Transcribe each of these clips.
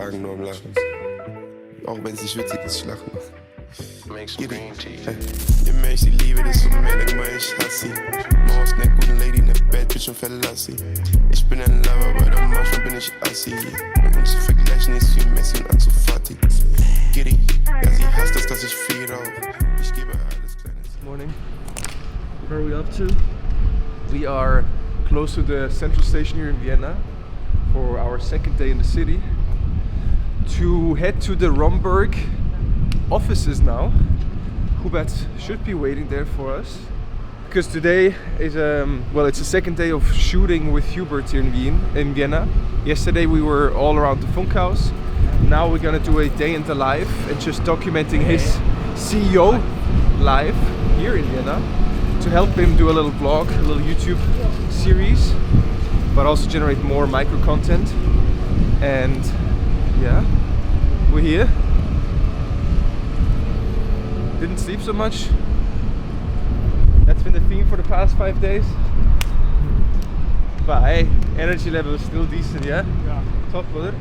Tagen nur am Lachen. Auch wenn es nicht witzig ist, ich lache noch. Je mehr ich sie liebe, desto mehr denk mal, ich hasse sie. Morgens mit einer guten Lady in der Bett, Bitch und verlass sie. Ich bin ein Lover, aber manchmal bin ich assi. Mit uns zu vergleichen ist wie Messi und Ansu Fati. Giddy, ja sie hasst es, dass ich viel rauche. Ich gebe alles Kleines. Morning. Where are we up to? We are close to the central station here in Vienna for our second day in the city. To head to the Rhomberg offices now. Hubert should be waiting there for us. Because today is it's the second day of shooting with Hubert here in Vienna. Yesterday we were all around the Funkhaus. Now we're gonna do a day in the life and just documenting his CEO life here in Vienna to help him do a little vlog, a little YouTube series, but also generate more micro content. And yeah, we're here. Didn't sleep so much. That's been the theme for the past 5 days. But hey, energy level is still decent, yeah? Yeah. Top, brother.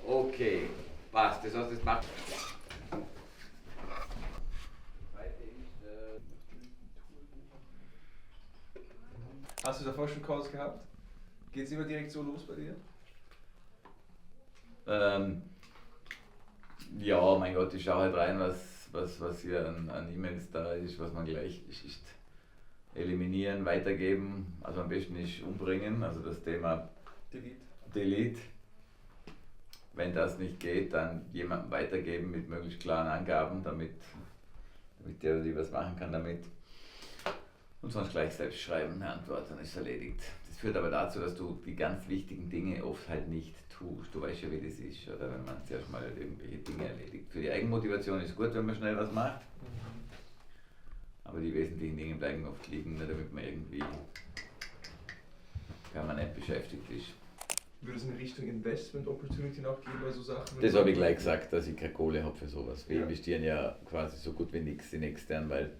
Okay, passt. Das heißt, das macht. Hast du davor schon Calls gehabt? Geht's immer direkt so los bei dir? Ja, mein Gott, ich schaue halt rein, was hier an E-Mails da ist, was man gleich ist. Eliminieren, weitergeben, also am besten nicht umbringen, also das Thema Delete. Wenn das nicht geht, dann jemandem weitergeben mit möglichst klaren Angaben, damit der oder die was machen kann damit. Und sonst gleich selbst schreiben, eine Antwort, dann ist es erledigt. Das führt aber dazu, dass du die ganz wichtigen Dinge oft halt nicht tust. Du weißt ja, wie das ist, oder wenn man zuerst mal irgendwelche Dinge erledigt. Für die Eigenmotivation ist es gut, wenn man schnell was macht. Aber die wesentlichen Dinge bleiben oft liegen, damit man irgendwie permanent beschäftigt ist. Würde es in Richtung Investment Opportunity noch gehen bei so Sachen? Das habe ich gleich gesagt, dass ich keine Kohle habe für sowas. Wir investieren ja quasi so gut wie nichts in extern, weil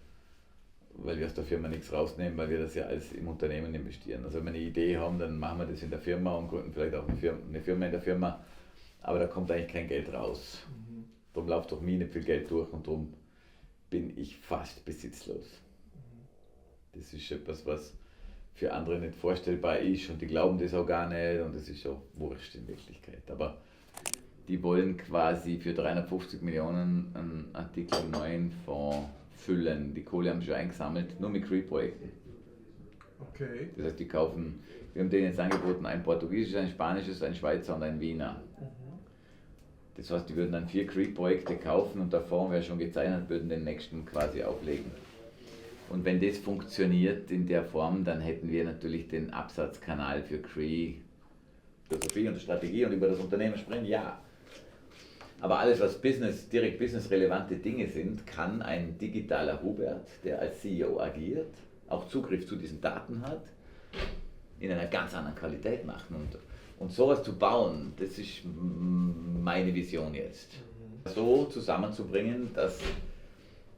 wir aus der Firma nichts rausnehmen, weil wir das ja alles im Unternehmen investieren. Also wenn wir eine Idee haben, dann machen wir das in der Firma und gründen vielleicht auch eine Firma in der Firma, aber da kommt eigentlich kein Geld raus. Darum läuft doch mir nicht viel Geld durch und darum bin ich fast besitzlos. Das ist etwas, was für andere nicht vorstellbar ist und die glauben das auch gar nicht und das ist auch wurscht in Wirklichkeit. Aber die wollen quasi für 350 Millionen einen Artikel 9 Fonds füllen. Die Kohle haben sie schon eingesammelt, nur mit CREE-Projekten. Okay. Das heißt, wir haben denen jetzt angeboten, ein portugiesisches, ein spanisches, ein Schweizer und ein Wiener. Das heißt, die würden dann 4 CREE-Projekte kaufen und der Fonds, wer schon gezeichnet, würden den nächsten quasi auflegen. Und wenn das funktioniert in der Form, dann hätten wir natürlich den Absatzkanal für CREE, Philosophie und Strategie und über das Unternehmen sprechen, ja. Aber alles, was direkt businessrelevante Dinge sind, kann ein digitaler Hubert, der als CEO agiert, auch Zugriff zu diesen Daten hat, in einer ganz anderen Qualität machen. Und sowas zu bauen, das ist meine Vision jetzt. So zusammenzubringen, dass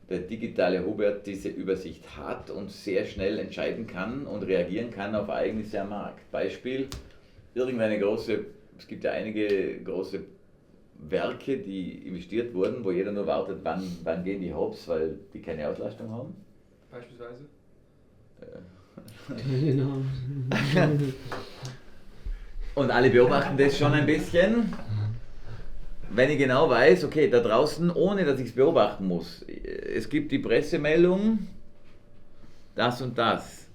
der digitale Hubert diese Übersicht hat und sehr schnell entscheiden kann und reagieren kann auf Ereignisse am Markt. Beispiel, es gibt ja einige große Werke, die investiert wurden, wo jeder nur wartet, wann gehen die hops, weil die keine Auslastung haben. Beispielsweise? Genau. Und alle beobachten das schon ein bisschen. Wenn ich genau weiß, okay, da draußen, ohne dass ich es beobachten muss, es gibt die Pressemeldung, das und das,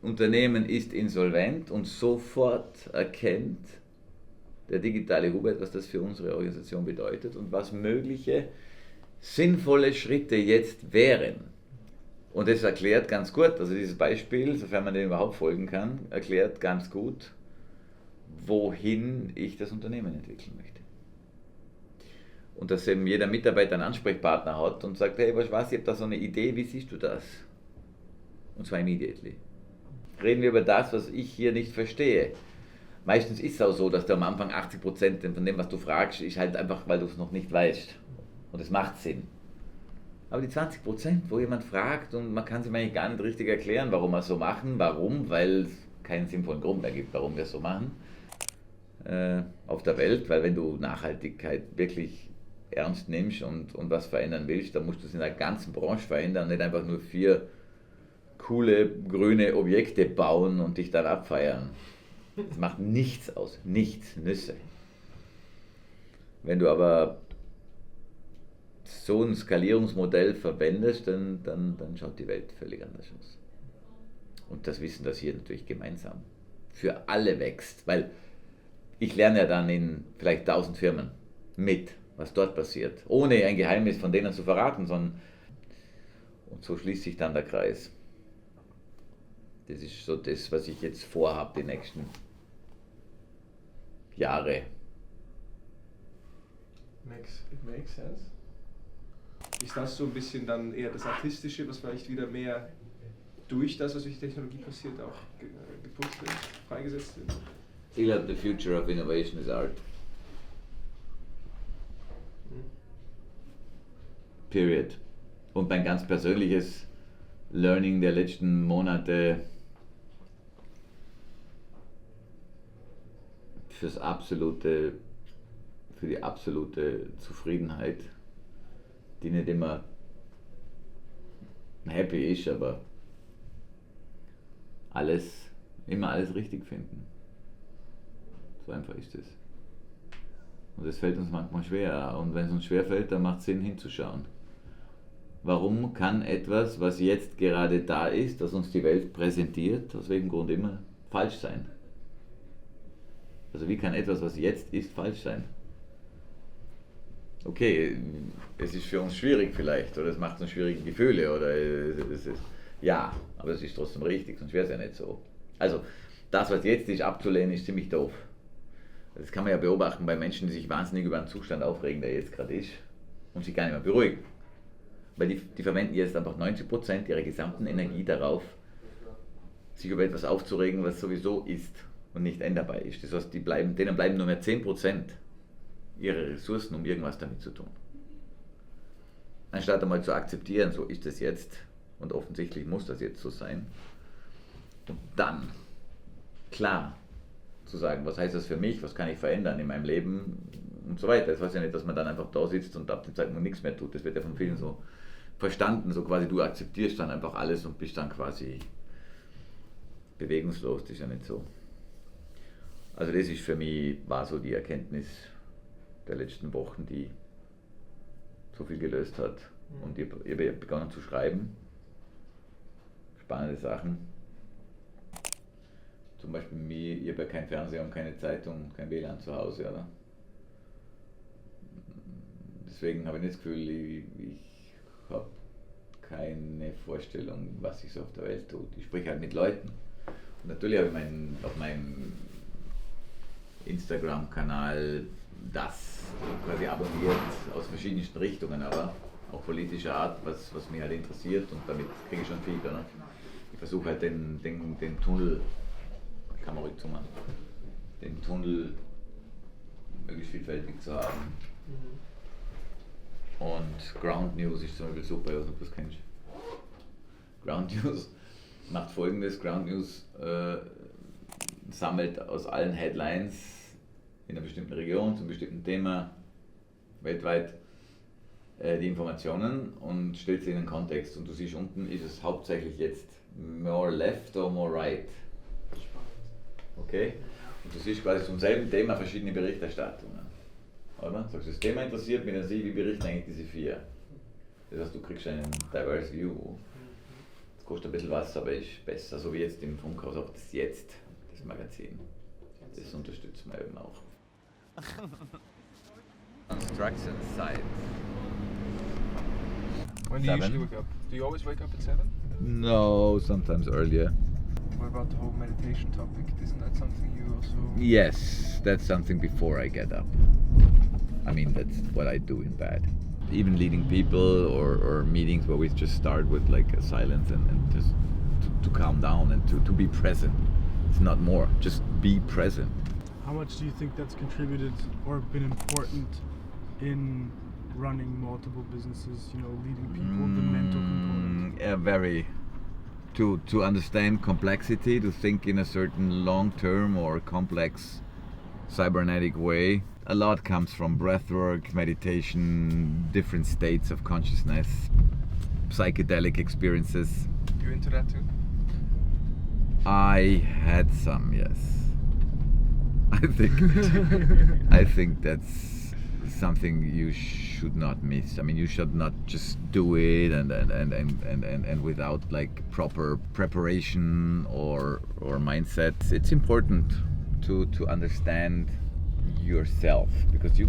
Unternehmen ist insolvent und sofort erkennt der digitale Hubert, was das für unsere Organisation bedeutet und was mögliche sinnvolle Schritte jetzt wären. Und das erklärt ganz gut, also dieses Beispiel, sofern man dem überhaupt folgen kann, erklärt ganz gut, wohin ich das Unternehmen entwickeln möchte. Und dass eben jeder Mitarbeiter einen Ansprechpartner hat und sagt, hey, ich habe da so eine Idee, wie siehst du das? Und zwar immediately. Reden wir über das, was ich hier nicht verstehe. Meistens ist es auch so, dass du am Anfang 80% von dem, was du fragst, ist halt einfach, weil du es noch nicht weißt. Und es macht Sinn. Aber die 20%, wo jemand fragt und man kann sich eigentlich gar nicht richtig erklären, warum wir es so machen, weil es keinen sinnvollen Grund mehr gibt, warum wir es so machen auf der Welt, weil wenn du Nachhaltigkeit wirklich ernst nimmst und was verändern willst, dann musst du es in der ganzen Branche verändern, nicht einfach nur 4 coole grüne Objekte bauen und dich dann abfeiern. Das macht nichts aus, nichts, Nüsse. Wenn du aber so ein Skalierungsmodell verwendest, dann schaut die Welt völlig anders aus. Und das Wissen, das hier natürlich gemeinsam für alle wächst, weil ich lerne ja dann in vielleicht 1000 Firmen mit, was dort passiert, ohne ein Geheimnis von denen zu verraten, sondern und so schließt sich dann der Kreis. Das ist so das, was ich jetzt vorhabe, die nächsten Jahre. It makes sense. Ist das so ein bisschen dann eher das Artistische, was vielleicht wieder mehr durch das, was durch die Technologie passiert, auch gepusht wird, freigesetzt wird? Ich glaube, the future of innovation is art. Period. Und mein ganz persönliches Learning der letzten Monate für die absolute Zufriedenheit, die nicht immer happy ist, aber immer alles richtig finden. So einfach ist es. Und das fällt uns manchmal schwer. Und wenn es uns schwer fällt, dann macht es Sinn hinzuschauen. Warum kann etwas, was jetzt gerade da ist, das uns die Welt präsentiert, aus welchem Grund immer, falsch sein? Also wie kann etwas, was jetzt ist, falsch sein? Okay, es ist für uns schwierig vielleicht, oder es macht uns schwierige Gefühle, oder es ist, ja, aber es ist trotzdem richtig, sonst wäre es ja nicht so. Also, das, was jetzt ist, abzulehnen, ist ziemlich doof. Das kann man ja beobachten bei Menschen, die sich wahnsinnig über einen Zustand aufregen, der jetzt gerade ist, und sich gar nicht mehr beruhigen. Weil die verwenden jetzt einfach 90% ihrer gesamten Energie darauf, sich über etwas aufzuregen, was sowieso ist und nicht änderbar ist. Das heißt, denen bleiben nur mehr 10% ihrer Ressourcen, um irgendwas damit zu tun. Anstatt einmal zu akzeptieren, so ist es jetzt und offensichtlich muss das jetzt so sein. Und dann klar zu sagen, was heißt das für mich, was kann ich verändern in meinem Leben und so weiter. Das heißt ja nicht, dass man dann einfach da sitzt und ab dem Zeitpunkt nichts mehr tut. Das wird ja von vielen so verstanden, so quasi du akzeptierst dann einfach alles und bist dann quasi bewegungslos. Das ist ja nicht so. Also das ist für mich, war so die Erkenntnis der letzten Wochen, die so viel gelöst hat. Und ich habe begonnen zu schreiben. Spannende Sachen. Zum Beispiel ich habe ja kein Fernseher und keine Zeitung, kein WLAN zu Hause, oder? Deswegen habe ich nicht das Gefühl, ich habe keine Vorstellung, was sich so auf der Welt tut. Ich spreche halt mit Leuten. Und natürlich habe ich auf meinem Instagram-Kanal das quasi abonniert aus verschiedensten Richtungen, aber auch politischer Art, was mich halt interessiert, und damit kriege ich schon viel, oder? Ich versuche halt den Tunnel, kann man ruhig zumachen, den Tunnel möglichst vielfältig zu haben. Und Ground News ist zum Beispiel super, ich weiß nicht, ob du das kennst. Ground News macht Folgendes: Ground News sammelt aus allen Headlines in einer bestimmten Region zum bestimmten Thema weltweit die Informationen und stellt sie in einen Kontext. Und du siehst, unten ist es hauptsächlich jetzt more left or more right. Okay? Und du siehst quasi zum selben Thema verschiedene Berichterstattungen. Oder? Sagst du, das Thema interessiert mich, dann sehe ich, wie berichten eigentlich diese 4. Das heißt, du kriegst einen diverse View. Das kostet ein bisschen was, aber ist besser, so wie jetzt im Funkhaus, auch das Jetzt, das Magazin. Das unterstützen wir eben auch. Construction site. When do you usually wake up? Do you always wake up at 7? No, sometimes earlier. What about the whole meditation topic? Isn't that something you also... Yes, that's something before I get up. I mean, that's what I do in bed. Even leading people or meetings where we just start with like a silence and just to calm down and to be present. It's not more, just be present. How much do you think that's contributed or been important in running multiple businesses, leading people, the mental component? Very. To understand complexity, to think in a certain long-term or complex cybernetic way. A lot comes from breathwork, meditation, different states of consciousness, psychedelic experiences. You into that too? I had some, yes. I think that's something you should not miss. I mean, you should not just do it and without like proper preparation or mindset. It's important to understand yourself, because you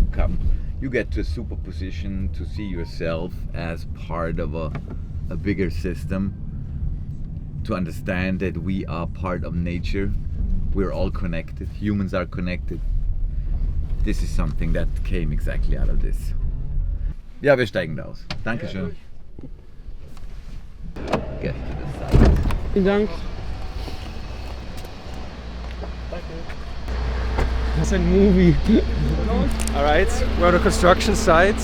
get to a superposition to see yourself as part of a bigger system, to understand that we are part of nature. We're all connected. Humans are connected. This is something that came exactly out of this. Ja, wir steigen da aus. Dankeschön. Get to the side. Vielen Dank. That's a movie. Alright, we're on a construction site,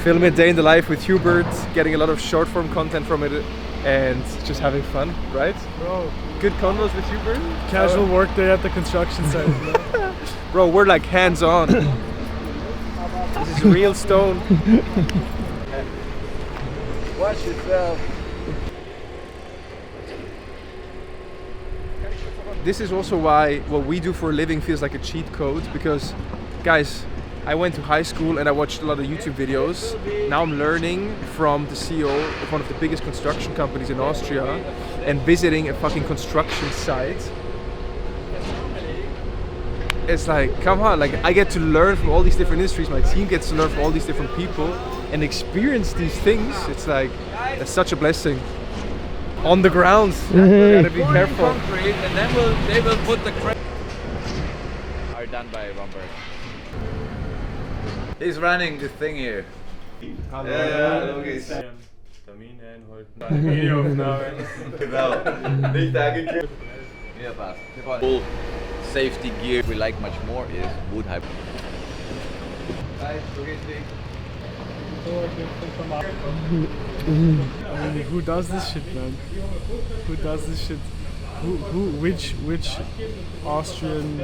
filming a day in the life with Hubert, getting a lot of short form content from it, and just having fun, right? Bro, Good convos with Hubert? casual work day at the construction site. Bro, we're like hands on. This is real stone. Watch yourself. This is also why what we do for a living feels like a cheat code, because guys, I went to high school and I watched a lot of YouTube videos. Now I'm learning from the CEO of one of the biggest construction companies in Austria and visiting a fucking construction site. It's like, come on, like I get to learn from all these different industries, my team gets to learn from all these different people and experience these things. It's like, it's such a blessing. On the ground, gotta be careful. Concrete, and then they will put the are done by Rhomberg. He's running the thing here. Hallo, geht's? Termin einhalten. Videoaufnahme. Genau. Nicht angekündigt. Ja, passt. Full safety gear we like much more is wood hybrid. Hi, wo geht's hin? I mean, who does this shit, man? Who does this shit? Which Austrian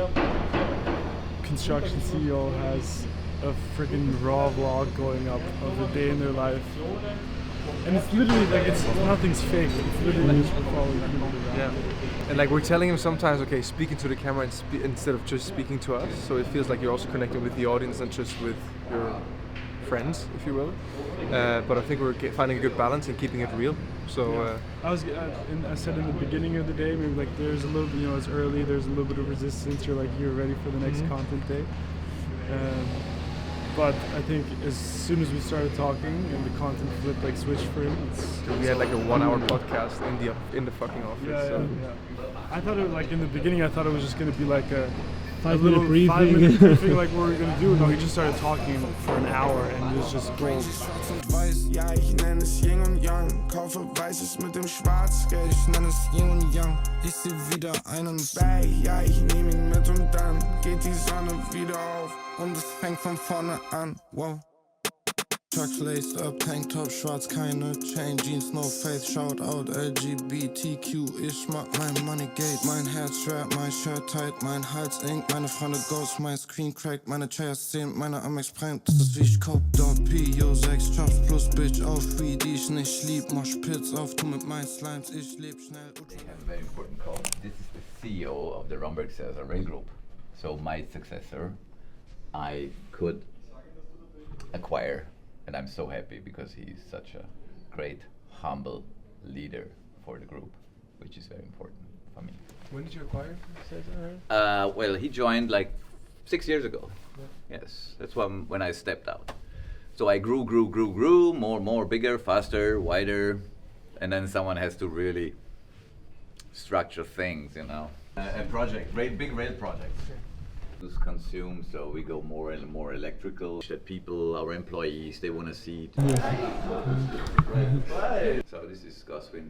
construction CEO has a freaking raw vlog going up of a day in their life? And it's literally like, nothing's fake. It's literally just following people around. Yeah. And like we're telling him sometimes, okay, speaking to the camera instead of just speaking to us. So it feels like you're also connecting with the audience and just with your friends, if you will. But I think we're finding a good balance and keeping it real. So I said in the beginning of the day, maybe like there's a little bit, it's early, there's a little bit of resistance. You're ready for the next content day. But I think as soon as we started talking and the content flipped, like switched for him, we had like a 1 hour podcast in the fucking office. Yeah. I thought it, like in the beginning, I thought it was just gonna be like a 5-minute briefing. 5-minute briefing, like what we're gonna do. No, he just started talking for an hour and it was just gold. Schwarz und weiß, ja, ich nenne es Yin und Yang. Kaufe Weißes mit dem Schwarzgeld, ich nenne es Yin und Yang. Ich seh wieder einen Bay, ja, ich nehme ihn mit und dann geht die Sonne wieder auf. Und es fängt von vorne an, wow. Chucks laced up, Tanktop, schwarz, keine Chain, Jeans, no face, shout out, LGBTQ, ich mag mein Money Gate, mein Herz strap, mein Shirt tight, mein Hals eng, meine Freunde ghost, mein Screen cracked, meine Chairs 10, meine Amex Prime, das ist wie ich coke, don't pee, yo, 6 Jobs plus Bitch auf Free, die ich nicht lieb, mach Spitz auf, tu mit meinen Slimes, ich leb schnell. They have a very important call. This is the CEO of the Rhomberg Sersa Rail group. So my successor, I could acquire. And I'm so happy because he's such a great, humble leader for the group, which is very important for me. When did you acquire Sersa? Well, he joined like 6 years ago. Yeah. Yes, that's when I stepped out. So I grew, more, bigger, faster, wider, and then someone has to really structure things, A project, big rail projects. Consume, so we go more and more electrical. That people, our employees, they want to see. So this is Goswin.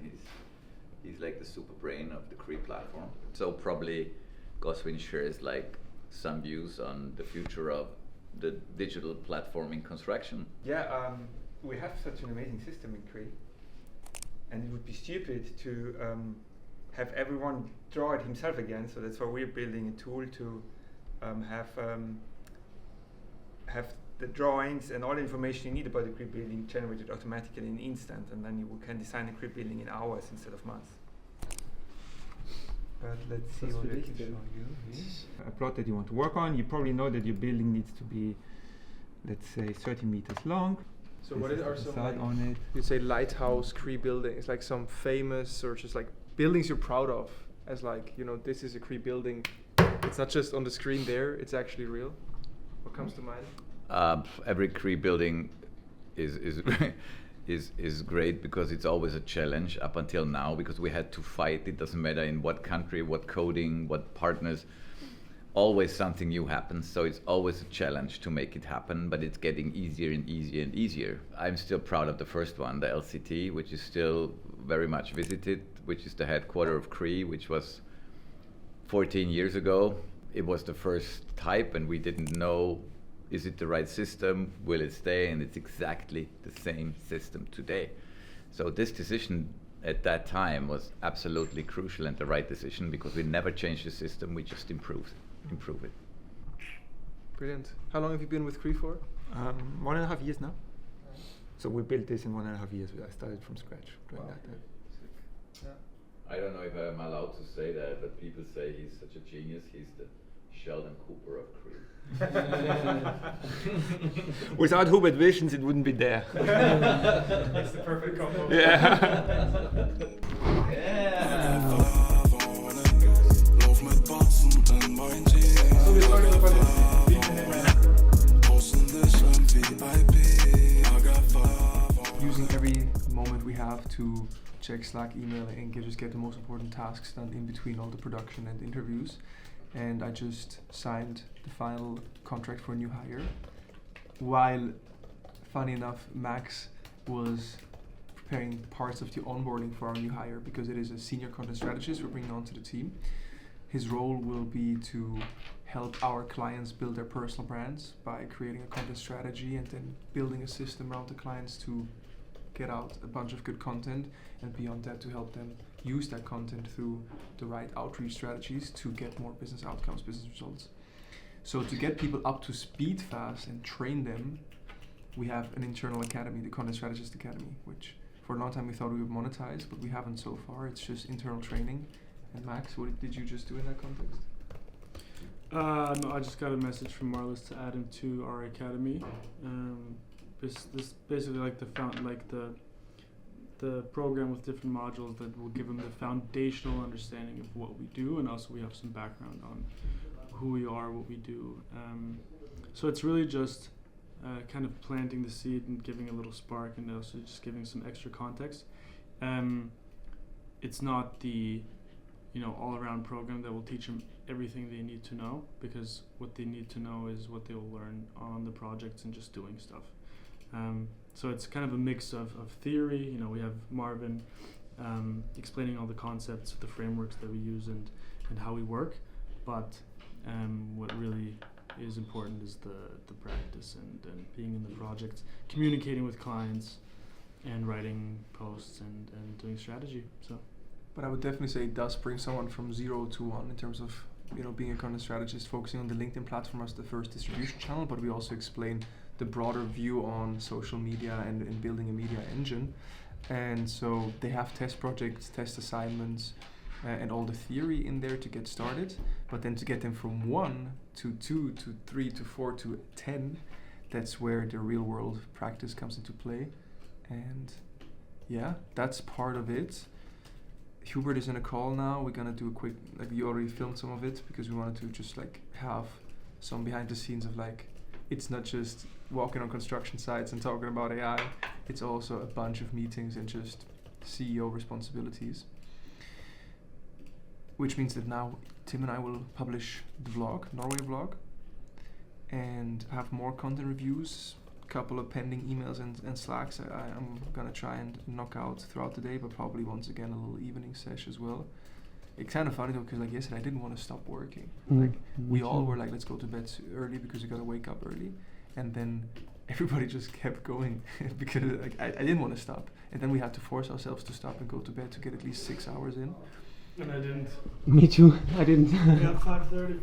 He's like the super brain of the CREE platform. So probably Goswin shares like some views on the future of the digital platform in construction. Yeah, we have such an amazing system in CREE, and it would be stupid to have everyone draw it himself again. So that's why we're building a tool to have the drawings and all the information you need about the CREE building generated automatically in an instant, and then you can design a CREE building in hours instead of months. But let's see what I can show you. A plot that you want to work on, you probably know that your building needs to be, let's say, 30 meters long. So what are some like like, on it? you'd say lighthouse CREE buildings, like some famous or just like buildings you're proud of as like, you know, this is a CREE building. It's not just on the screen there, it's actually real. What comes to mind? Every CREE building is great because it's always a challenge up until now, because we had to fight. It doesn't matter in what country, what coding, what partners. Always something new happens, so it's always a challenge to make it happen, but it's getting easier and easier and easier. I'm still proud of the first one, the LCT, which is still very much visited, which is the headquarter of CREE, which was 14 years ago. It was the first type, and we didn't know, is it the right system, will it stay, and it's exactly the same system today. So this decision at that time was absolutely crucial and the right decision, because we never changed the system, we just improve it. Brilliant. How long have you been with CREE for? 1.5 years now. So we built this in 1.5 years. I started from scratch doing that. I don't know if I'm allowed to say that, but people say he's such a genius. He's the Sheldon Cooper of CREE. Without Hubert visions, it wouldn't be there. It's the perfect combo. Using every moment we have to check Slack, email, and just get the most important tasks done in between all the production and interviews. And I just signed the final contract for a new hire. While, funny enough, Max was preparing parts of the onboarding for our new hire, because it is a senior content strategist we're bringing onto the team. His role will be to help our clients build their personal brands by creating a content strategy and then building a system around the clients to get out a bunch of good content, and beyond that to help them use that content through the right outreach strategies to get more business outcomes, business results. So to get people up to speed fast and train them, we have an internal academy, the Content Strategist Academy, which for a long time we thought we would monetize, but we haven't so far. It's just internal training. And Max, what did you just do in that context? No, I just got a message from Marlis to add him to our academy. This basically like the program with different modules that will give them the foundational understanding of what we do, and also we have some background on who we are, what we do. So it's really just kind of planting the seed and giving a little spark, and also just giving some extra context. It's not the all-around program that will teach them everything they need to know, because what they need to know is what they will learn on the projects and just doing stuff. So it's kind of a mix of theory. We have Marvin explaining all the concepts, the frameworks that we use, and how we work. But what really is important is the practice and being in the projects, communicating with clients, and writing posts and doing strategy. So. But I would definitely say it does bring someone from 0 to 1 in terms of being a content strategist, focusing on the LinkedIn platform as the first distribution channel, but we also explain the broader view on social media and building a media engine. And so they have test projects, test assignments, and all the theory in there to get started, but then to get them from 1 to 2 to 3 to 4 to 10, that's where the real world practice comes into play. And yeah, that's part of it. Hubert is in a call now. We're gonna do a quick, you already filmed some of it, because we wanted to just have some behind the scenes of it's not just walking on construction sites and talking about AI, it's also a bunch of meetings and just CEO responsibilities. Which means that now Tim and I will publish the vlog, Norway vlog, and have more content reviews, couple of pending emails and Slacks I'm gonna try and knock out throughout the day, but probably once again a little evening sesh as well. it's kind of funny though, because like yesterday I didn't want to stop working. Mm. Like we all were like, let's go to bed early because we gotta wake up early, and then everybody just kept going because like I didn't want to stop, and then we had to force ourselves to stop and go to bed to get at least 6 hours in. And I didn't. Me too. I didn't. Yeah, 5:30.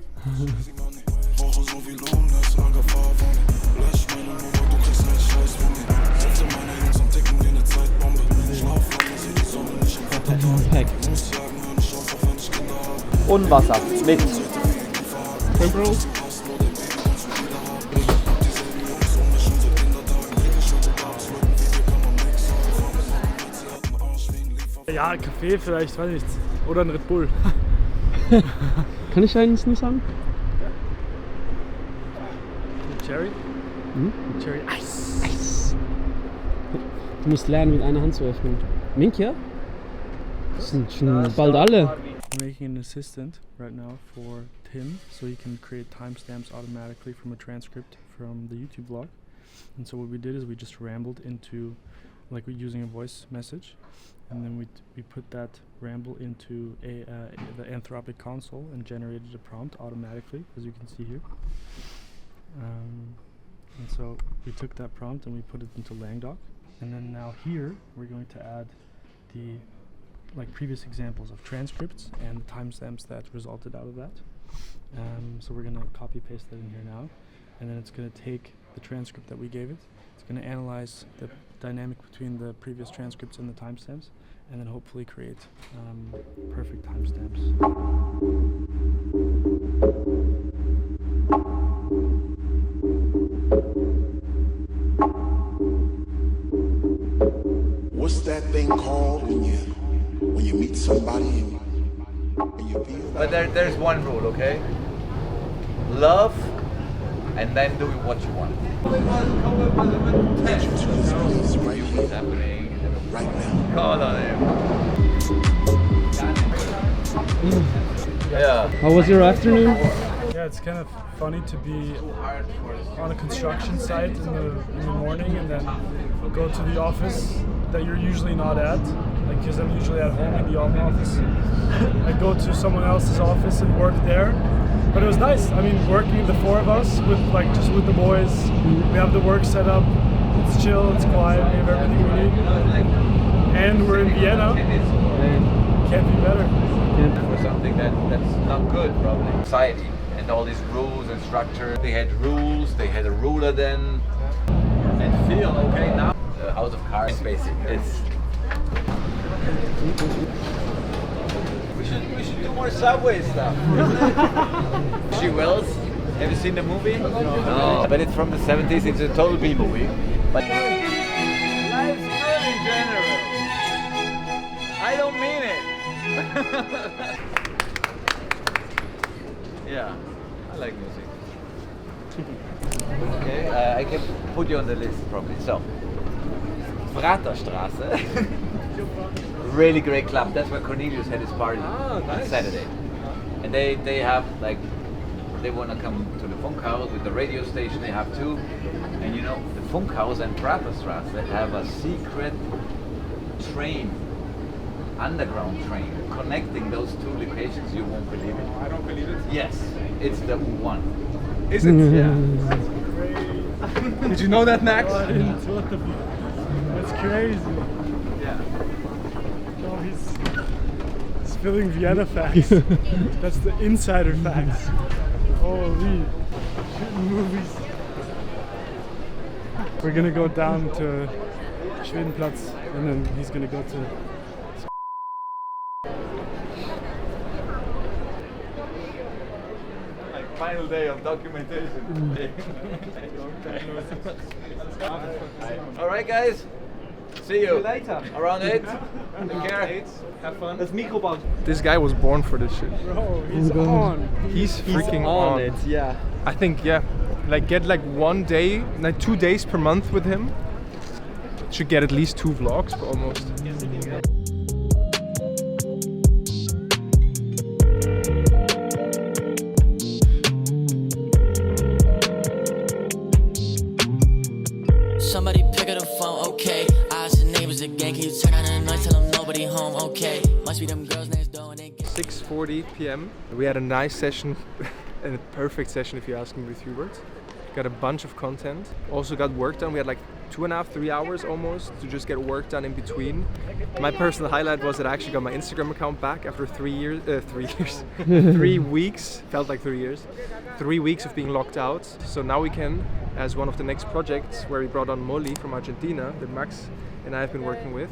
Und Wasser mit. Ja, Kaffee vielleicht, weiß nicht. Oder ein Red Bull. Kann ich eins nicht sagen? Mit Cherry? Mhm. Mit Cherry Eis. Eis. Du musst lernen, mit einer Hand zu öffnen. Mink, ja? Das sind schon bald alle. I'm making an assistant right now for Tim, so he can create timestamps automatically from a transcript from the YouTube vlog. And so what we did is we just rambled into, like we're using a voice message, and then we put that ramble into the Anthropic console and generated a prompt automatically, as you can see here. And so we took that prompt and we put it into LangDoc, and then now here we're going to add the previous examples of transcripts and timestamps that resulted out of that. So we're going to copy paste that in here now, and then it's going to take the transcript that we gave it. It's going to analyze the dynamic between the previous transcripts and the timestamps, and then hopefully create perfect timestamps. What's that thing called when you meet somebody and you feel? But there's one rule, okay? Love, and then do what you want. Take you to this place right What's here, happening? right now. Call on him. Yeah. How was your afternoon? Yeah, it's kind of funny to be on a construction site in the morning and then go to the office that you're usually not at, like because I'm usually at home in the office. I go to someone else's office and work there, but it was nice. I mean, working the four of us with just with the boys, we have the work set up. It's chill, it's quiet, we have everything we need, and we're in Vienna. Can't be better. For something that's not good, probably. Society and all these rules and structure. They had rules, they had a ruler then. And feel okay now. The House of Cards, basic. We should do more subway stuff. She Wells. Have you seen the movie? No. But it's from the 70s. It's a total B movie. But life's good in general. I don't mean it. Yeah, I like music. Okay, I can put you on the list probably. So, Praterstraße, really great club. That's where Cornelius had his party on Saturday. And they have they want to come to the Funkhaus with the radio station. They have too. And you know, the Funkhaus and Praterstraße have a secret train. Underground train connecting those two locations. You won't believe it. I don't believe it. Yes, it's the U1. Is it? Yeah. Did you know that, Max? That's crazy. Yeah. Oh, he's spilling Vienna facts. That's the insider facts. Holy, shooting movies. We're gonna go down to Schwedenplatz, and then he's gonna go to. Final day of documentation. All right, guys. See you later. Around 8. Take care. Have fun. Das Mikrobau. This guy was born for this shit. Bro, he's on. He's freaking on. it, yeah. I think, yeah, get 1 day, 2 days per month with him. Should get at least 2 vlogs almost. Somebody pick up the phone, okay. I asked the neighbors again, can you turn on the noise, tell them nobody home, okay. Must be them girls next door and they 6 6:40 p.m. We had a nice session, and a perfect session if you ask me, with Hubert. Got a bunch of content. Also got work done. We had like 2.5, 3 hours almost to just get work done in between. My personal highlight was that I actually got my Instagram account back after 3 years. 3 weeks. Felt like 3 years. 3 weeks of being locked out. So now we can, as one of the next projects where we brought on Molly from Argentina, that Max and I have been working with.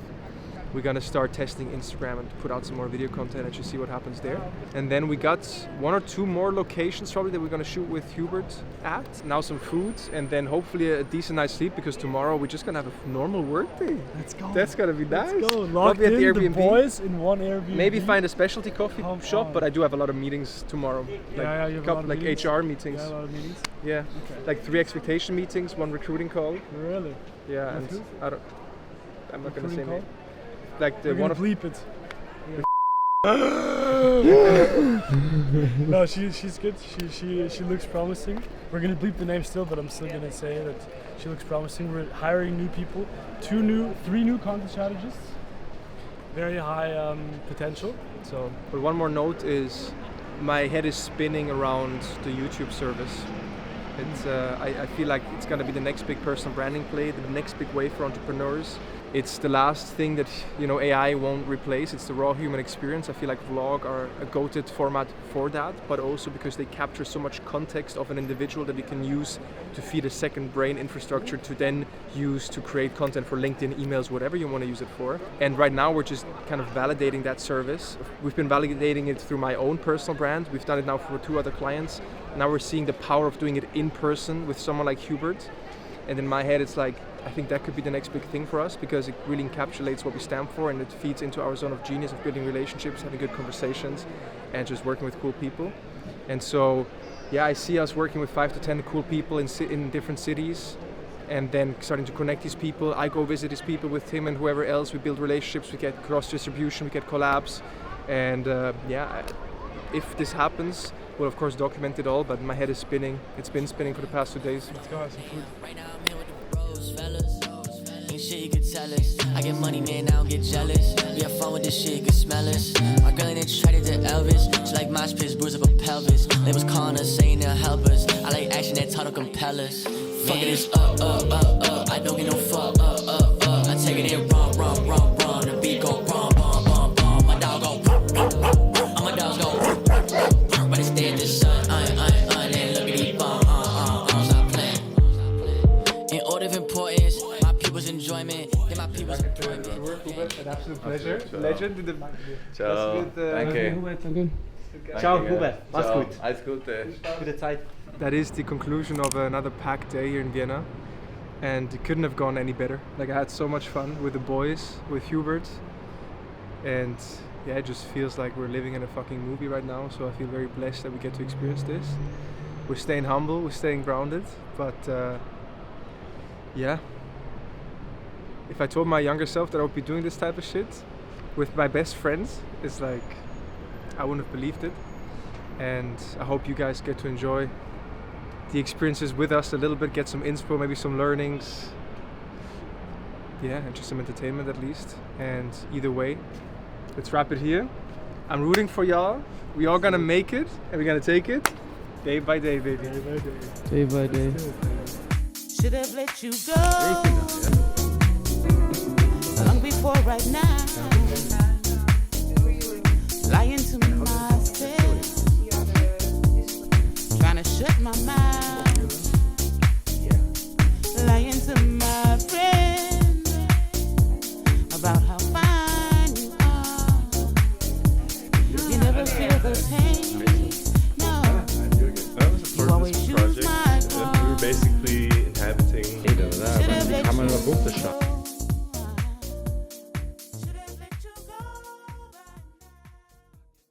We're gonna start testing Instagram and put out some more video content and just see what happens there. And then we got 1 or 2 more locations probably that we're gonna shoot with Hubert at. Now some food, and then hopefully a decent night's sleep, because tomorrow we're just gonna have a normal work day. Let's go. That's gonna be nice. Let's go. Locked Probably at the in, Airbnb. the boys in one Airbnb. Maybe find a specialty coffee shop, on. but I do have a lot of meetings tomorrow. Like, yeah, you have a lot of like meetings? HR meetings. Yeah, a lot of meetings. Yeah, Okay. like 3 expectation meetings, 1 recruiting call. Really? Yeah, With and who? I'm not gonna say Recruiting name. Like the We're one gonna of bleep it. No, she's good. She looks promising. We're gonna bleep the name still, but I'm still gonna say that she looks promising. We're hiring new people, 3 new content strategists. Very high potential. So, but one more note is, my head is spinning around the YouTube service. It's I feel like it's gonna be the next big personal branding play, the next big wave for entrepreneurs. It's the last thing that, you know, AI won't replace. It's the raw human experience. I feel like vlog are a go-to format for that, but also because they capture so much context of an individual that we can use to feed a second brain infrastructure to then use to create content for LinkedIn, emails, whatever you want to use it for. And right now we're just kind of validating that service. We've been validating it through my own personal brand. We've done it now for 2 other clients. Now we're seeing the power of doing it in person with someone like Hubert. And in my head, it's like, I think that could be the next big thing for us, because it really encapsulates what we stand for, and it feeds into our zone of genius of building relationships, having good conversations, and just working with cool people. And so, yeah, I see us working with 5 to 10 cool people in different cities, and then starting to connect these people. I go visit these people with Tim and whoever else. We build relationships, we get cross distribution, we get collabs, and yeah, if this happens, we'll of course document it all. But my head is spinning. It's been spinning for the past 2 days. Let's go have some food. Right now I'm here with the bros, fellas. Ain't shit you could tell us. I get money, man, I don't get jealous. We have fun with this shit, you can smell us. My girl ain't traded to Elvis. She like mosh pits, bruise up her pelvis. They was calling us, saying they'll help us. I like action that taught to compel us. Fuck it, it's up. I don't get no fuck, I take it in wrong. The beat go wrong. My dog go all my dogs go but it's dead, the sun. And look at these bombs. Stop playing. In order of importance, my people's enjoyment, then my people's employment. An absolute pleasure. Legend in the. Ciao. Danke. Ciao, Hubert. Mach's Ciao. gut. Alles Gute. Gute Zeit. That is the conclusion of another packed day here in Vienna, and it couldn't have gone any better. Like, I had so much fun with the boys, with Hubert, and yeah, it just feels like we're living in a fucking movie right now. So I feel very blessed that we get to experience this. We're staying humble, we're staying grounded, but yeah. If I told my younger self that I would be doing this type of shit with my best friends, it's like, I wouldn't have believed it. And I hope you guys get to enjoy the experiences with us a little bit, get some inspo, maybe some learnings. Yeah, and just some entertainment at least. And either way, let's wrap it here. I'm rooting for y'all. We all gonna make it, and we're gonna take it day by day, baby. Day by day. Day by day. Should have let you go long before right now. Lying to myself, trying to shut my mouth. Lying to my friend about how fine you are. You never feel the pain. No, you always use my car. We were basically inhabiting. Kann man über Punkte schaffen.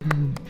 Mm.